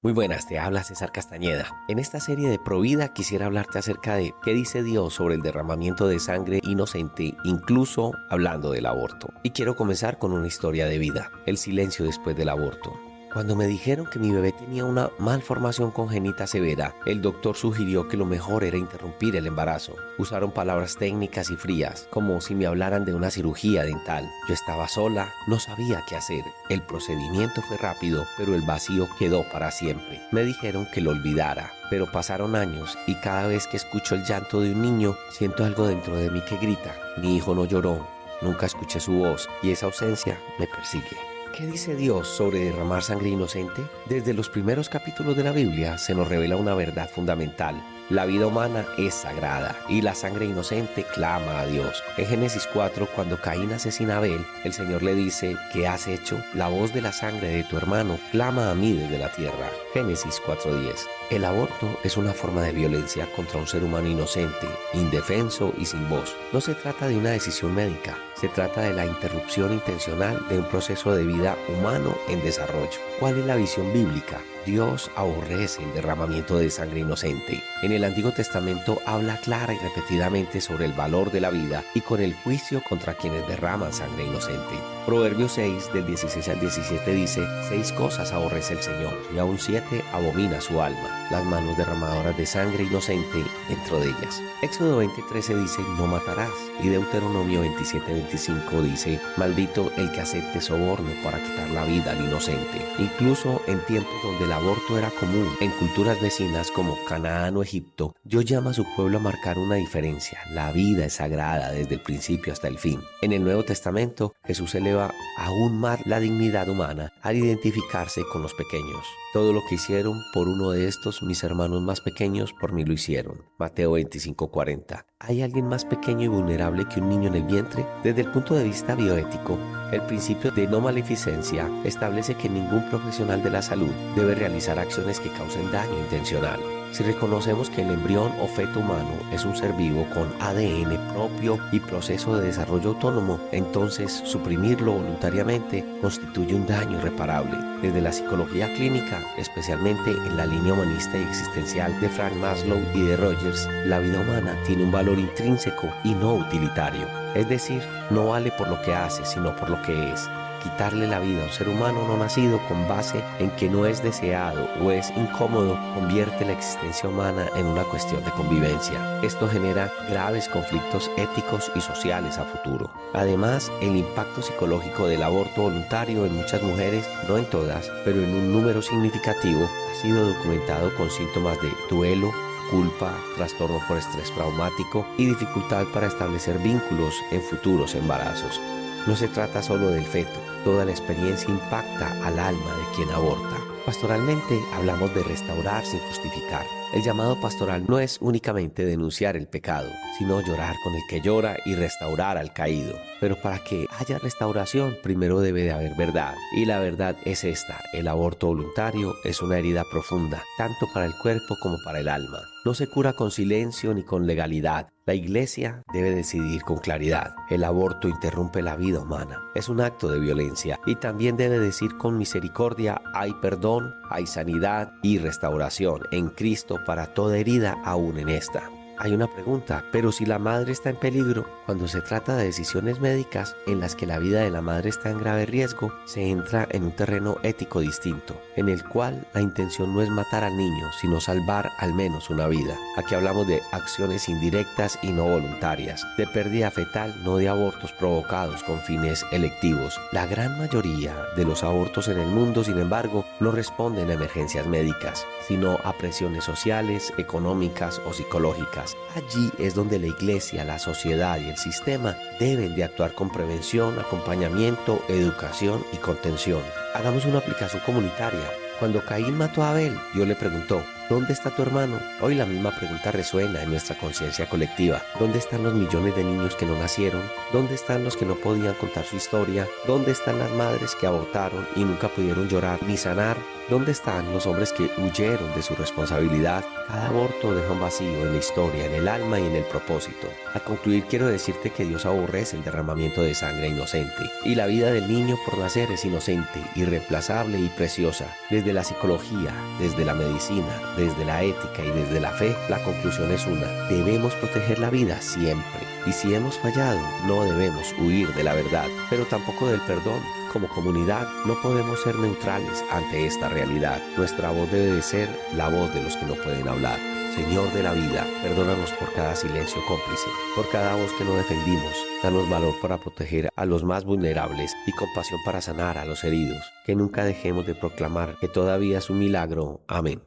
Muy buenas, te habla César Castañeda. En esta serie de Provida quisiera hablarte acerca de qué dice Dios sobre el derramamiento de sangre inocente, incluso hablando del aborto. Y quiero comenzar con una historia de vida, el silencio después del aborto. Cuando me dijeron que mi bebé tenía una malformación congénita severa, el doctor sugirió que lo mejor era interrumpir el embarazo. Usaron palabras técnicas y frías, como si me hablaran de una cirugía dental. Yo estaba sola, no sabía qué hacer. El procedimiento fue rápido, pero el vacío quedó para siempre. Me dijeron que lo olvidara, pero pasaron años y cada vez que escucho el llanto de un niño, siento algo dentro de mí que grita. Mi hijo no lloró, nunca escuché su voz y esa ausencia me persigue. ¿Qué dice Dios sobre derramar sangre inocente? Desde los primeros capítulos de la Biblia se nos revela una verdad fundamental. La vida humana es sagrada y la sangre inocente clama a Dios. En Génesis 4, cuando Caín asesina a Abel, el Señor le dice: ¿qué has hecho? La voz de la sangre de tu hermano clama a mí desde la tierra. Génesis 4:10. El aborto es una forma de violencia contra un ser humano inocente, indefenso y sin voz. No se trata de una decisión médica, se trata de la interrupción intencional de un proceso de vida humano en desarrollo. ¿Cuál es la visión bíblica? Dios aborrece el derramamiento de sangre inocente. En el Antiguo Testamento habla clara y repetidamente sobre el valor de la vida y con el juicio contra quienes derraman sangre inocente. Proverbios 6, del 16 al 17 dice: 6 cosas aborrece el Señor, y aún 7 abomina su alma: las manos derramadoras de sangre inocente dentro de ellas. Éxodo 20:13 dice: no matarás. Y Deuteronomio 27:25 dice: maldito el que acepte soborno para quitar la vida al inocente. Incluso en tiempos donde el aborto era común, en culturas vecinas como Canaán o Egipto, Dios llama a su pueblo a marcar una diferencia. La vida es sagrada desde el principio hasta el fin. En el Nuevo Testamento, Jesús eleva aún más la dignidad humana al identificarse con los pequeños. Todo lo que hicieron por uno de estos, mis hermanos más pequeños, por mí lo hicieron. Mateo 25:40. ¿Hay alguien más pequeño y vulnerable que un niño en el vientre? Desde el punto de vista bioético, el principio de no maleficencia establece que ningún profesional de la salud debe realizar acciones que causen daño intencional. Si reconocemos que el embrión o feto humano es un ser vivo con ADN propio y proceso de desarrollo autónomo, entonces suprimirlo voluntariamente constituye un daño irreparable. Desde la psicología clínica, especialmente en la línea humanista y existencial de Frank Maslow y de Rogers, la vida humana tiene un valor intrínseco y no utilitario. Es decir, no vale por lo que hace, sino por lo que es. Quitarle la vida a un ser humano no nacido con base en que no es deseado o es incómodo convierte la existencia humana en una cuestión de convivencia. Esto genera graves conflictos éticos y sociales a futuro. Además, el impacto psicológico del aborto voluntario en muchas mujeres, no en todas, pero en un número significativo, ha sido documentado con síntomas de duelo, culpa, trastorno por estrés traumático y dificultad para establecer vínculos en futuros embarazos. No se trata solo del feto, toda la experiencia impacta al alma de quien aborta. Pastoralmente hablamos de restaurar sin justificar. El llamado pastoral no es únicamente denunciar el pecado, sino llorar con el que llora y restaurar al caído. Pero para que haya restauración, primero debe de haber verdad. Y la verdad es esta: el aborto voluntario es una herida profunda, tanto para el cuerpo como para el alma. No se cura con silencio ni con legalidad. La Iglesia debe decidir con claridad. El aborto interrumpe la vida humana. Es un acto de violencia y también debe decir con misericordia: hay perdón, hay sanidad y restauración en Cristo para toda herida, aún en esta. Hay una pregunta: pero si la madre está en peligro, cuando se trata de decisiones médicas en las que la vida de la madre está en grave riesgo, se entra en un terreno ético distinto, en el cual la intención no es matar al niño, sino salvar al menos una vida. Aquí hablamos de acciones indirectas y no voluntarias, de pérdida fetal, no de abortos provocados con fines electivos. La gran mayoría de los abortos en el mundo, sin embargo, no responden a emergencias médicas, sino a presiones sociales, económicas o psicológicas. Allí es donde la Iglesia, la sociedad y el sistema deben de actuar con prevención, acompañamiento, educación y contención. Hagamos una aplicación comunitaria. Cuando Caín mató a Abel, Dios le preguntó: ¿Dónde está tu hermano? Hoy la misma pregunta resuena en nuestra conciencia colectiva. ¿Dónde están los millones de niños que no nacieron? ¿Dónde están los que no podían contar su historia? ¿Dónde están las madres que abortaron y nunca pudieron llorar ni sanar? ¿Dónde están los hombres que huyeron de su responsabilidad? Cada aborto deja un vacío en la historia, en el alma y en el propósito. Al concluir quiero decirte que Dios aborrece el derramamiento de sangre inocente. Y la vida del niño por nacer es inocente, irreemplazable y preciosa. Desde la psicología, desde la medicina, desde la ética y desde la fe, la conclusión es una: debemos proteger la vida siempre. Y si hemos fallado, no debemos huir de la verdad, pero tampoco del perdón. Como comunidad, no podemos ser neutrales ante esta realidad. Nuestra voz debe de ser la voz de los que no pueden hablar. Señor de la vida, perdónanos por cada silencio cómplice, por cada voz que no defendimos. Danos valor para proteger a los más vulnerables y compasión para sanar a los heridos. Que nunca dejemos de proclamar que todavía es un milagro. Amén.